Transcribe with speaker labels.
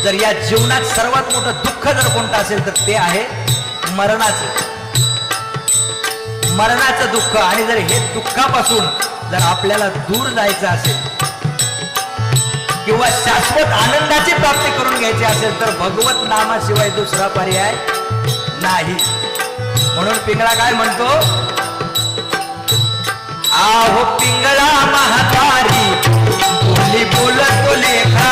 Speaker 1: जर या जीवनात सर्वात मोठं दुःख जर कोणतं असेल तर ते आहे मरणाचं दुःख। आणि जर हे दुःखापासून जर आपल्याला दूर जायचं असेल किंवा शाश्वत आनंदाची प्राप्ती करून घ्यायची असेल तर भगवत नामाशिवाय दुसरा पर्याय नाही। म्हणून पिंगळा काय म्हणतो, आहो पिंगळा महातारी बोली बोलतो लेखा